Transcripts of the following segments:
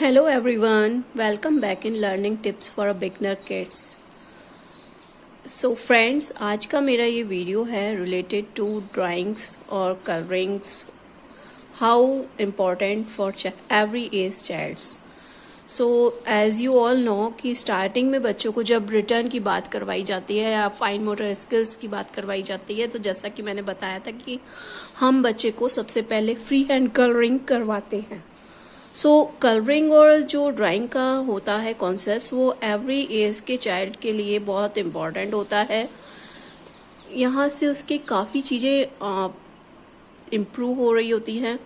Hello everyone, welcome back in learning tips for a beginner kids. So friends, आज का मेरा ये video है related to drawings और colorings, how important for every age childs. So as you all know कि starting में बच्चों को जब रिटर्न की बात करवाई जाती है या फाइन मोटर स्किल्स की बात करवाई जाती है, तो जैसा कि मैंने बताया था कि हम बच्चे को सबसे पहले फ्री हैंड कलरिंग करवाते हैं. सो कलरिंग और जो ड्राइंग का होता है कॉन्सेप्ट, वो एवरी एज के चाइल्ड के लिए बहुत इम्पॉर्टेंट होता है. यहाँ से उसकी काफ़ी चीज़ें इम्प्रूव हो रही होती हैं.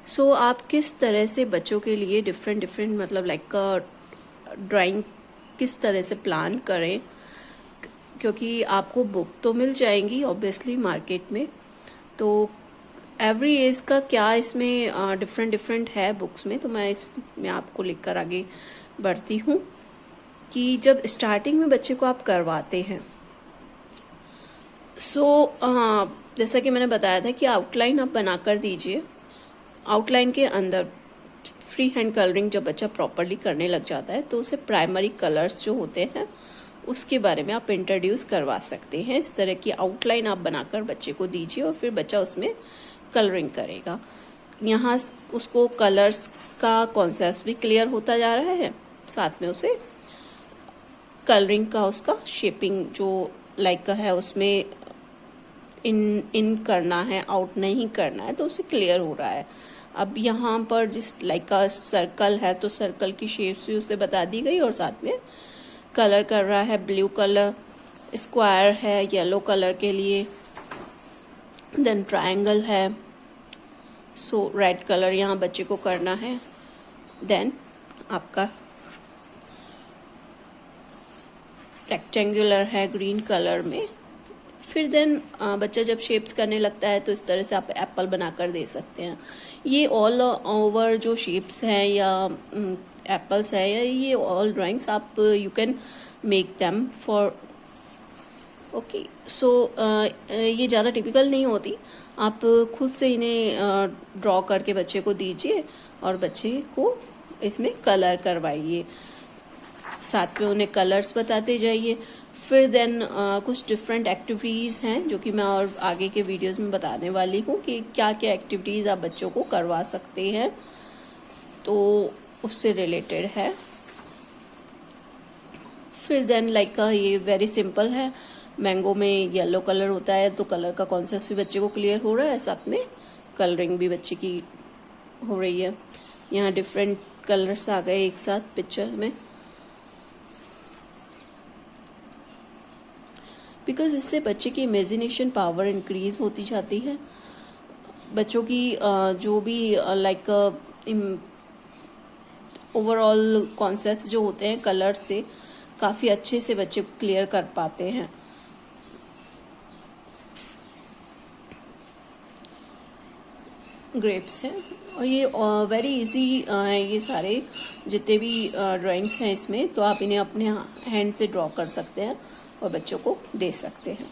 सो आप किस तरह से बच्चों के लिए डिफरेंट मतलब लाइक ड्राइंग किस तरह से प्लान करें, क्योंकि आपको बुक तो मिल जाएंगी ऑब्वियसली मार्केट में. तो एवरी एज का क्या इसमें डिफरेंट है बुक्स में, तो मैं इसमें आपको लिखकर आगे बढ़ती हूँ कि जब स्टार्टिंग में बच्चे को आप करवाते हैं. जैसा कि मैंने बताया था कि आउटलाइन आप बनाकर दीजिए. आउटलाइन के अंदर फ्री हैंड कलरिंग जब बच्चा प्रॉपरली करने लग जाता है तो उसे प्राइमरी कलर्स जो होते हैं उसके बारे में आप इंट्रोड्यूस करवा सकते हैं. इस तरह की आउटलाइन आप बनाकर बच्चे को दीजिए और फिर बच्चा उसमें कलरिंग करेगा. यहाँ उसको कलर्स का कॉन्सेप्ट भी क्लियर होता जा रहा है, साथ में उसे कलरिंग का उसका शेपिंग जो लाइक है उसमें इन करना है, आउट नहीं करना है, तो उसे क्लियर हो रहा है. अब यहाँ पर जिस लाइक का सर्कल है तो सर्कल की शेप्स भी उसे बता दी गई और साथ में कलर कर रहा है. ब्लू कलर, स्क्वायर है येलो कलर के लिए, देन ट्रायंगल है. सो रेड कलर यहाँ बच्चे को करना है. देन आपका रेक्टेंगुलर है ग्रीन कलर में. फिर देन बच्चा जब शेप्स करने लगता है तो इस तरह से आप एप्पल बनाकर दे सकते हैं. ये ऑल ओवर जो शेप्स हैं या एप्पल्स है या ये ऑल ड्राइंग्स आप you can make them for okay. So ये ज़्यादा टिपिकल नहीं होती, आप खुद से इन्हें ड्रॉ करके बच्चे को दीजिए और बच्चे को इसमें कलर करवाइए, साथ में उन्हें कलर्स बताते जाइए. फिर देन कुछ डिफरेंट एक्टिविटीज़ हैं जो कि मैं और आगे के वीडियोस में बताने वाली हूँ कि क्या क्या एक्टिविटीज़ आप बच्चों को करवा सकते हैं, तो उससे रिलेटेड है. फिर देन लाइक ये वेरी सिंपल है. मैंगो में येलो कलर होता है तो कलर का कॉन्सेप्ट भी बच्चे को क्लियर हो रहा है, साथ में कलरिंग भी बच्चे की हो रही है. यहाँ डिफरेंट कलर्स आ गए एक साथ पिक्चर में, बिकॉज इससे बच्चे की इमेजिनेशन पावर इंक्रीज होती जाती है. बच्चों की जो भी लाइक ओवरऑल कॉन्सेप्ट्स जो होते हैं कलर्स से काफ़ी अच्छे से बच्चे को क्लियर कर पाते हैं. ग्रेप्स है और ये वेरी इजी है. ये सारे जितने भी ड्राइंग्स हैं इसमें, तो आप इन्हें अपने हैंड से ड्रॉ कर सकते हैं और बच्चों को दे सकते हैं.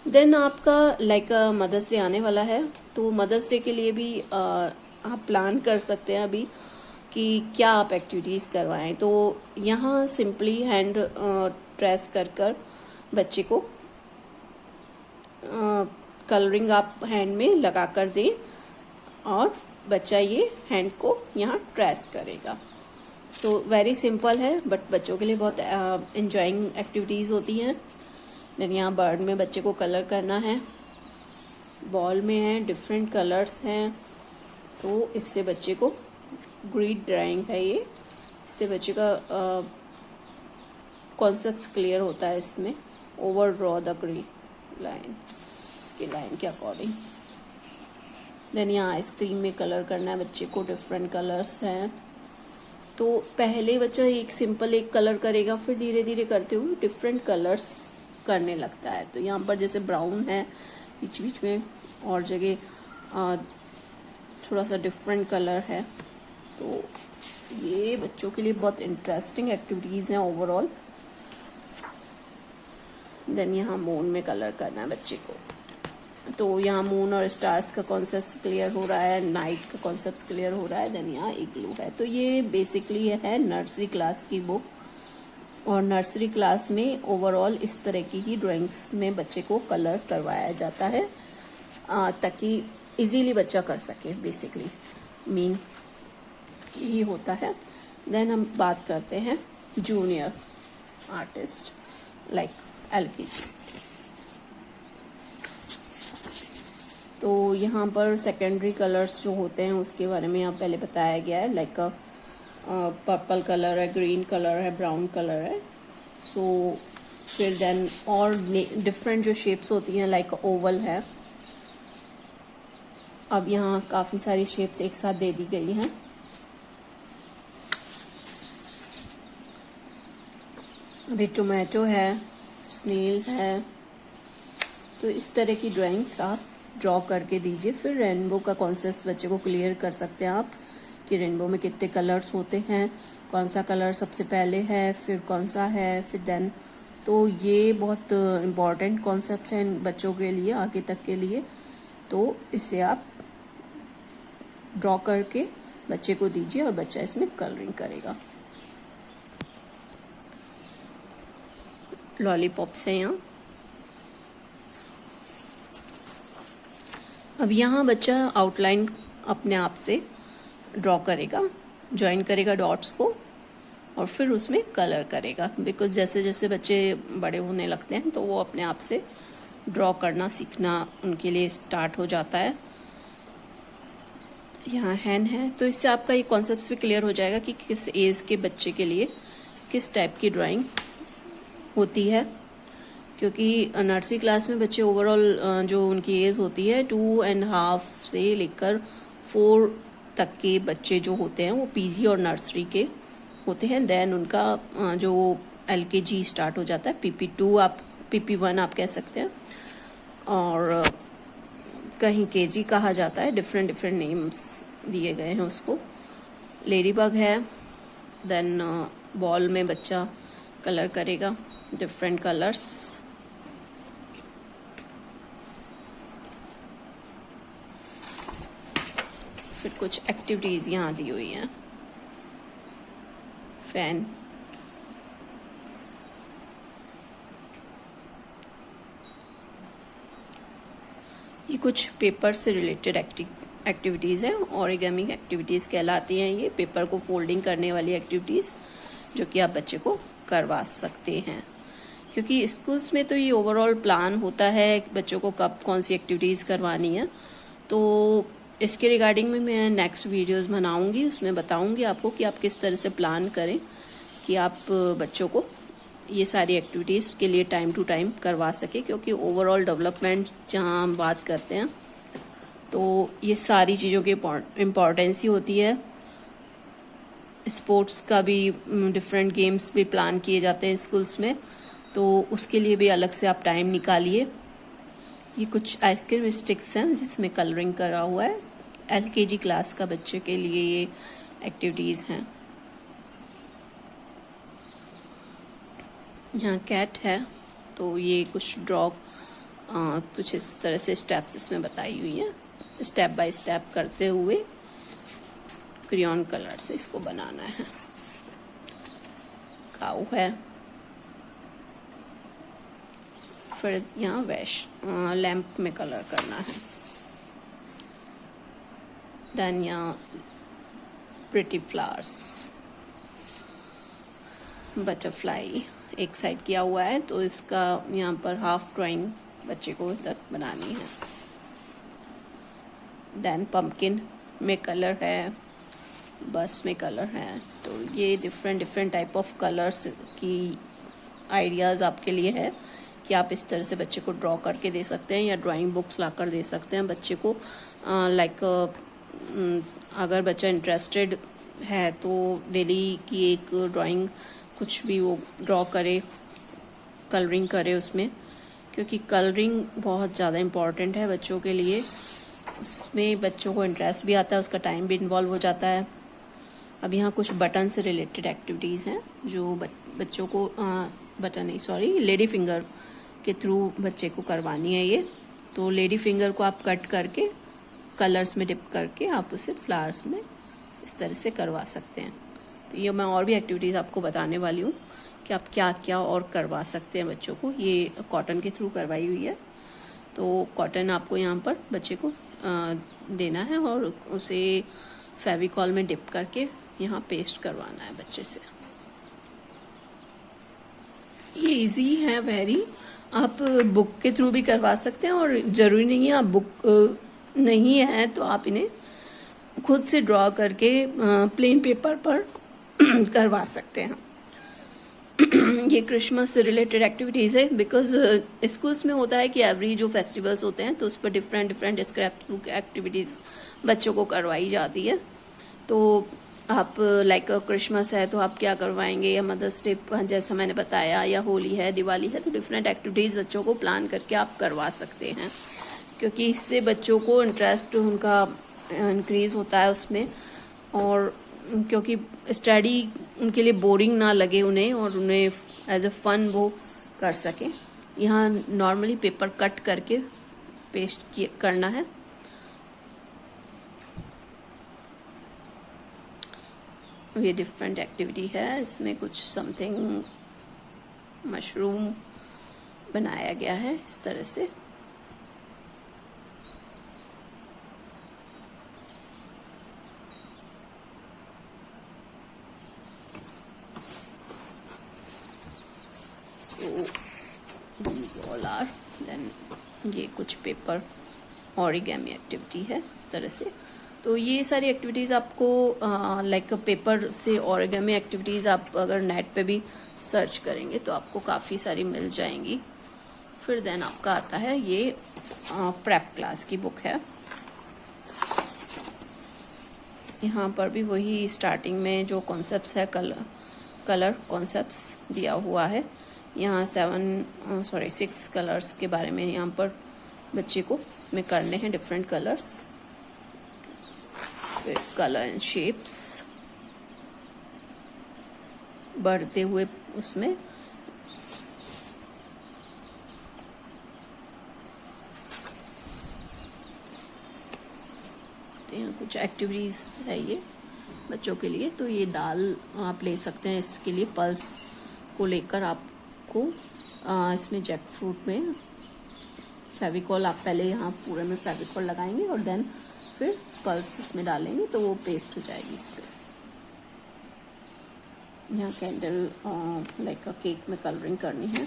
देन आपका लाइक मदर्स डे आने वाला है, तो मदर्स डे के लिए भी आप प्लान कर सकते हैं अभी कि क्या आप एक्टिविटीज़ करवाएं. तो यहाँ सिंपली हैंड ट्रेस कर बच्चे को कलरिंग आप हैंड में लगा कर दें और बच्चा ये हैंड को यहाँ ट्रेस करेगा. सो वेरी सिंपल है बट बच्चों के लिए बहुत एंजॉइंग एक्टिविटीज़ होती हैं. देन यहाँ बर्ड में बच्चे को कलर करना है, बॉल में है डिफरेंट कलर्स हैं, तो इससे बच्चे को ग्रिड ड्राइंग है ये, इससे बच्चे का कॉन्सेप्ट क्लियर होता है. इसमें over draw the grid line, इसकी लाइन के अकॉर्डिंग. देन यहाँ आइसक्रीम में कलर करना है बच्चे को, डिफरेंट कलर्स हैं. तो पहले बच्चा एक सिंपल एक कलर करेगा, फिर धीरे धीरे करते हुए डिफरेंट कलर्स करने लगता है. तो यहाँ पर जैसे ब्राउन है, बीच बीच में और जगह थोड़ा सा डिफरेंट कलर है. तो ये बच्चों के लिए बहुत इंटरेस्टिंग एक्टिविटीज़ हैं ओवरऑल. देन यहाँ मून में कलर करना है बच्चे को. तो यहाँ मून और स्टार्स का कॉन्सेप्ट क्लियर हो रहा है, नाइट का कॉन्सेप्ट क्लियर हो रहा है, देन यहाँ इग्लू है। तो ये बेसिकली है नर्सरी क्लास की बुक, और नर्सरी क्लास में ओवरऑल इस तरह की ही ड्राइंग्स में बच्चे को कलर करवाया जाता है ताकि इजीली बच्चा कर सके, बेसिकली मीन यही होता है। देन हम बात करते हैं जूनियर आर्टिस्ट लाइक LKG। तो यहाँ पर सेकेंडरी कलर्स जो होते हैं उसके बारे में यहाँ पहले बताया गया है, लाइक पर्पल कलर है, ग्रीन कलर है, ब्राउन कलर है। सो फिर देन और डिफरेंट जो शेप्स होती हैं लाइक ओवल है। अब यहाँ काफ़ी सारी शेप्स एक साथ दे दी गई हैं। अभी टोमेटो है, स्नेल है। तो इस तरह की ड्राइंग्स आप ड्रॉ करके दीजिए। फिर रेनबो का कॉन्सेप्ट बच्चे को क्लियर कर सकते हैं आप कि रेनबो में कितने कलर्स होते हैं, कौन सा कलर सबसे पहले है, फिर कौन सा है, फिर देन। तो ये बहुत इम्पॉर्टेंट कॉन्सेप्ट है इन बच्चों के लिए, आगे तक के लिए। तो इसे आप ड्रॉ करके बच्चे को दीजिए और बच्चा इसमें कलरिंग करेगा। लॉलीपॉप्स है यहाँ। अब यहाँ बच्चा आउटलाइन अपने आप से ड्रॉ करेगा, ज्वाइन करेगा डॉट्स को और फिर उसमें कलर करेगा। बिकॉज जैसे जैसे बच्चे बड़े होने लगते हैं तो वो अपने आप से ड्रॉ करना सीखना उनके लिए स्टार्ट हो जाता है। यहाँ हैन है, तो इससे आपका ये कॉन्सेप्ट भी क्लियर हो जाएगा कि किस एज के बच्चे के लिए किस टाइप की ड्राइंग होती है। क्योंकि नर्सरी क्लास में बच्चे ओवरऑल जो उनकी एज होती है 2.5 से लेकर 4 तक के बच्चे जो होते हैं वो PG और नर्सरी के होते हैं। देन उनका जो LKG स्टार्ट हो जाता है, PP2 आप PP1 आप कह सकते हैं, और कहीं KG कहा जाता है। डिफरेंट डिफरेंट नेम्स दिए गए हैं उसको। लेडीबग है। देन बॉल में बच्चा कलर करेगा डिफरेंट कलर्स। फिर कुछ एक्टिविटीज यहाँ दी हुई हैं। फैन, ये कुछ पेपर से रिलेटेड एक्टिविटीज़ हैं। ओरिगामी एक्टिविटीज़ कहलाती हैं ये, पेपर को फोल्डिंग करने वाली एक्टिविटीज़ जो कि आप बच्चे को करवा सकते हैं। क्योंकि स्कूल्स में तो ये ओवरऑल प्लान होता है बच्चों को कब कौन सी एक्टिविटीज़ करवानी है। तो इसके रिगार्डिंग में मैं नेक्स्ट वीडियोस बनाऊंगी, उसमें बताऊंगी आपको कि आप किस तरह से प्लान करें कि आप बच्चों को ये सारी एक्टिविटीज़ के लिए टाइम टू टाइम करवा सके। क्योंकि ओवरऑल डेवलपमेंट जहाँ हम बात करते हैं तो ये सारी चीज़ों की इम्पोर्टेंस ही होती है। स्पोर्ट्स का भी डिफरेंट गेम्स भी प्लान किए जाते हैं स्कूल्स में, तो उसके लिए भी अलग से आप टाइम निकालिए। ये कुछ आइसक्रीम स्टिक्स हैं जिसमें कलरिंग करा हुआ है। LKG क्लास का बच्चे के लिए ये एक्टिविटीज़ हैं। यहाँ कैट है, तो ये कुछ ड्रॉ कुछ इस तरह से स्टेप्स इसमें बताई हुई है। स्टेप बाय स्टेप करते हुए क्रेयॉन कलर से इसको बनाना है। काऊ है। फिर यहाँ लैंप में कलर करना है। देन यहाँ प्रिटी फ्लावर्स, बटरफ्लाई एक साइड किया हुआ है, तो इसका यहाँ पर हाफ ड्राइंग बच्चे को इधर बनानी है। देन पम्पकिन में कलर है, बस में कलर है। तो ये डिफरेंट टाइप ऑफ कलर्स की आइडियाज़ आपके लिए है कि आप इस तरह से बच्चे को ड्रॉ करके दे सकते हैं या ड्राइंग बुक्स लाकर दे सकते हैं बच्चे को। अगर बच्चा इंटरेस्टेड है तो डेली की एक ड्राइंग कुछ भी वो ड्रॉ करे, कलरिंग करे उसमें, क्योंकि कलरिंग बहुत ज़्यादा इम्पॉर्टेंट है बच्चों के लिए। उसमें बच्चों को इंटरेस्ट भी आता है, उसका टाइम भी इन्वॉल्व हो जाता है। अब यहाँ कुछ बटन से रिलेटेड एक्टिविटीज़ हैं जो बच्चों को लेडी फिंगर के थ्रू बच्चे को करवानी है ये। तो लेडी फिंगर को आप कट करके कलर्स में डिप करके आप उसे फ्लावर्स में इस तरह से करवा सकते हैं। तो ये मैं और भी एक्टिविटीज़ आपको बताने वाली हूँ कि आप क्या क्या और करवा सकते हैं बच्चों को। ये कॉटन के थ्रू करवाई हुई है। तो कॉटन आपको यहाँ पर बच्चे को देना है और उसे फेविकॉल में डिप करके यहाँ पेस्ट करवाना है बच्चे से। ये इजी है वेरी, आप बुक के थ्रू भी करवा सकते हैं और ज़रूरी नहीं है आप बुक नहीं है तो आप इन्हें खुद से ड्रॉ करके प्लेन पेपर पर करवा सकते हैं। ये क्रिसमस से रिलेटेड एक्टिविटीज़ है, बिकॉज स्कूल्स में होता है कि एवरी जो फेस्टिवल्स होते हैं तो उस पर डिफरेंट स्क्रैप बुक एक्टिविटीज़ बच्चों को करवाई जाती है। तो आप लाइक क्रिसमस है तो आप क्या करवाएंगे, या मदर्स डे जैसा मैंने बताया, या होली है, दिवाली है, तो डिफरेंट एक्टिविटीज़ बच्चों को प्लान करके आप करवा सकते हैं, क्योंकि इससे बच्चों को इंटरेस्ट उनका इंक्रीज़ होता है उसमें, और क्योंकि स्टडी उनके लिए बोरिंग ना लगे उन्हें, और उन्हें एज अ फन वो कर सकें। यहाँ नॉर्मली पेपर कट करके पेस्ट करना है। ये डिफरेंट एक्टिविटी है, इसमें कुछ समथिंग मशरूम बनाया गया है इस तरह से। So these all are then ये कुछ पेपर ऑरिगेमी एक्टिविटी है इस तरह से। तो ये सारी एक्टिविटीज़ आपको लाइक पेपर से ऑरिगेमी एक्टिविटीज़ आप अगर नेट पे भी सर्च करेंगे तो आपको काफ़ी सारी मिल जाएंगी। फिर देन आपका आता है ये प्रेप क्लास की बुक है। यहाँ पर भी वही स्टार्टिंग में जो कॉन्सेप्ट्स है कलर कॉन्सेप्ट्स दिया हुआ है। यहाँ 6 कलर्स के बारे में यहाँ पर बच्चे को इसमें करने हैं, डिफरेंट कलर्स, फिर कलर एंड शेप्स बढ़ते हुए उसमें तो यहाँ कुछ एक्टिविटीज़ है ये बच्चों के लिए। तो ये दाल आप ले सकते हैं, इसके लिए पल्स को लेकर आपको इसमें जैक फ्रूट में फेविकॉल आप पहले यहाँ पूरे में फेविकॉल लगाएंगे और देन फिर पल्स इसमें डालेंगे तो वो पेस्ट हो जाएगी इस पर। यहाँ कैंडल लाइक केक में कलरिंग करनी है।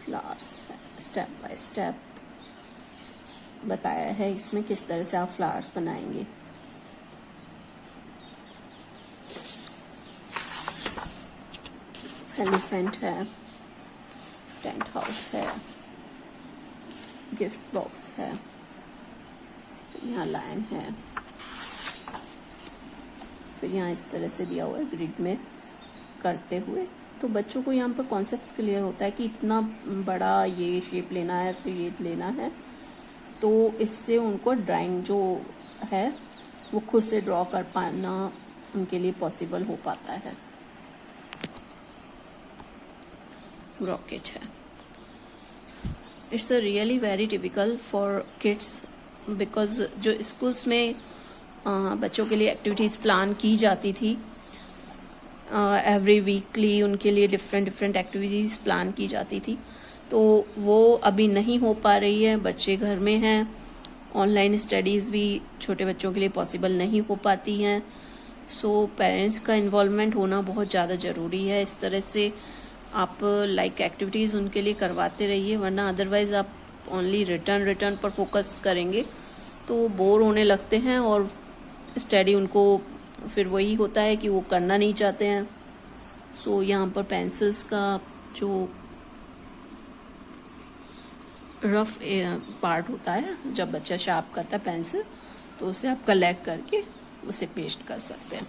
फ्लावर्स स्टेप बाय स्टेप बताया है इसमें किस तरह से आप फ्लावर्स बनाएंगे। एलिफेंट है, टेंट हाउस है, गिफ्ट बॉक्स है, यहाँ लायन है, फिर यहाँ इस तरह से दिया हुआ है ग्रिड में करते हुए। तो बच्चों को यहाँ पर कॉन्सेप्ट्स क्लियर होता है कि इतना बड़ा ये शेप लेना है, फिर ये लेना है, तो इससे उनको ड्राइंग जो है वो खुद से ड्रॉ कर पाना उनके लिए पॉसिबल हो पाता है। रॉकेट है। It's a really very typical for kids, because जो स्कूल्स में बच्चों के लिए एक्टिविटीज़ प्लान की जाती थी एवरी वीकली, उनके लिए डिफरेंट एक्टिविटीज़ प्लान की जाती थी, तो वो अभी नहीं हो पा रही है। बच्चे घर में हैं, ऑनलाइन स्टडीज़ भी छोटे बच्चों के लिए पॉसिबल नहीं हो पाती हैं। सो पेरेंट्स का इन्वॉल्वमेंट होना बहुत ज़्यादा ज़रूरी है। इस तरह से आप लाइक एक्टिविटीज़ उनके लिए करवाते रहिए, वरना अदरवाइज़ आप ओनली रिटर्न पर फोकस करेंगे तो बोर होने लगते हैं और स्टडी उनको फिर वही होता है कि वो करना नहीं चाहते हैं। सो यहाँ पर पेंसिल्स का जो रफ पार्ट होता है, जब बच्चा शार्प करता है पेंसिल, तो उसे आप कलेक्ट करके उसे पेस्ट कर सकते हैं।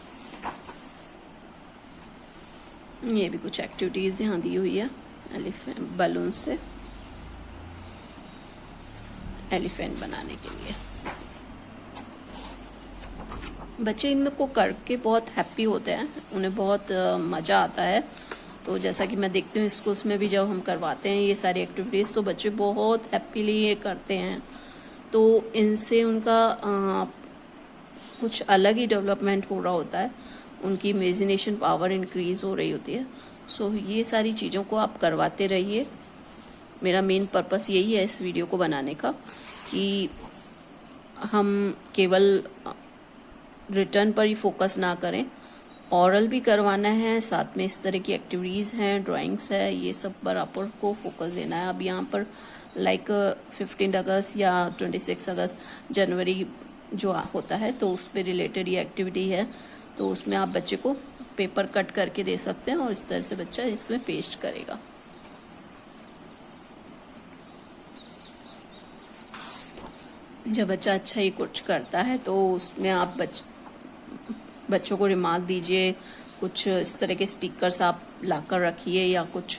ये भी कुछ एक्टिविटीज़ यहाँ दी हुई है। एलिफेंट बलून से एलिफेंट बनाने के लिए। बच्चे इनमें को करके बहुत हैप्पी होते हैं, उन्हें बहुत मज़ा आता है। तो जैसा कि मैं देखती हूँ स्कूल्स में भी जब हम करवाते हैं ये सारी एक्टिविटीज़ तो बच्चे बहुत हैप्पीली ये करते हैं। तो इनसे उनका कुछ अलग ही डेवलपमेंट हो रहा होता है, उनकी इमेजिनेशन पावर इंक्रीज़ हो रही होती है। सो ये सारी चीज़ों को आप करवाते रहिए। मेरा मेन पर्पस यही है इस वीडियो को बनाने का कि हम केवल रिटर्न पर ही फोकस ना करें, ऑरल भी करवाना है, साथ में इस तरह की एक्टिविटीज़ हैं, ड्राइंग्स है, ये सब पर आपको फोकस देना है। अब यहाँ पर लाइक 15 अगस्त या 26 अगस्त जनवरी जो होता है तो उस पर रिलेटेड ये एक्टिविटी है। तो उसमें आप बच्चे को पेपर कट करके दे सकते हैं और इस तरह से बच्चा इसमें पेस्ट करेगा। जब बच्चा अच्छा ही कुछ करता है तो उसमें आप बच्चों को रिमार्क दीजिए, कुछ इस तरह के स्टिकर्स आप लाकर रखिए या कुछ,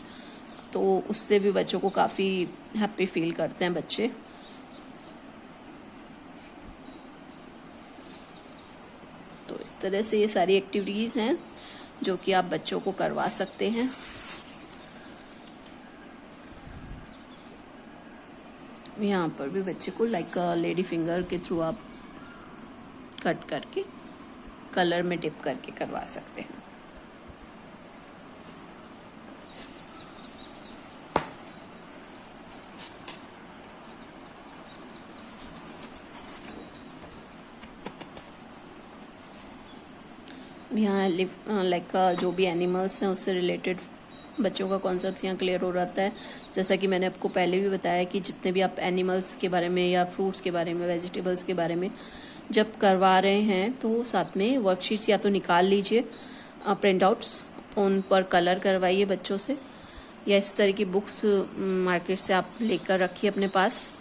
तो उससे भी बच्चों को काफ़ी हैप्पी फील करते हैं बच्चे। तो इस तरह से ये सारी एक्टिविटीज़ हैं जो कि आप बच्चों को करवा सकते हैं। यहाँ पर भी बच्चे को लाइक लेडी फिंगर के थ्रू आप कट करके कलर में डिप करके करवा सकते हैं। यहाँ लाइक जो भी एनिमल्स हैं उससे रिलेटेड बच्चों का कॉन्सेप्ट यहाँ क्लियर हो जाता है। जैसा कि मैंने आपको पहले भी बताया कि जितने भी आप एनिमल्स के बारे में या फ्रूट्स के बारे में, वेजिटेबल्स के बारे में जब करवा रहे हैं तो साथ में वर्कशीट्स या तो निकाल लीजिए, प्रिंट आउट्स, उन पर कलर करवाइए बच्चों से, या इस तरह की बुक्स मार्केट से आप लेकर रखिए अपने पास,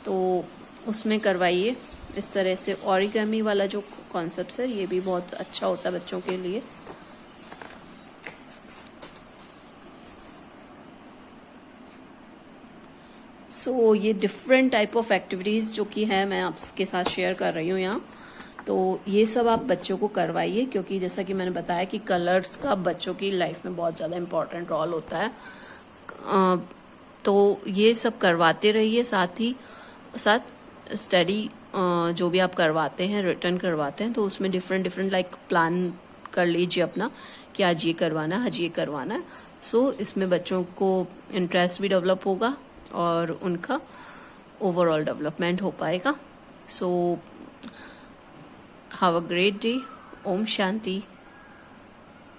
तो उसमें करवाइए। इस तरह से ओरिगामी वाला जो कॉन्सेप्ट है ये भी बहुत अच्छा होता है बच्चों के लिए। सो ये डिफरेंट टाइप ऑफ एक्टिविटीज़ जो कि है मैं आपके साथ शेयर कर रही हूँ यहाँ। तो ये सब आप बच्चों को करवाइए, क्योंकि जैसा कि मैंने बताया कि कलर्स का बच्चों की लाइफ में बहुत ज़्यादा इम्पोर्टेंट रोल होता है। तो ये सब करवाते रहिए, साथ ही साथ स्टडी जो भी आप करवाते हैं, रिटर्न करवाते हैं, तो उसमें डिफरेंट लाइक प्लान कर लीजिए अपना कि आज ये करवाना है, आज ये करवाना है। सो इसमें बच्चों को इंटरेस्ट भी डेवलप होगा और उनका ओवरऑल डेवलपमेंट हो पाएगा। So have a great day. ओम शांति।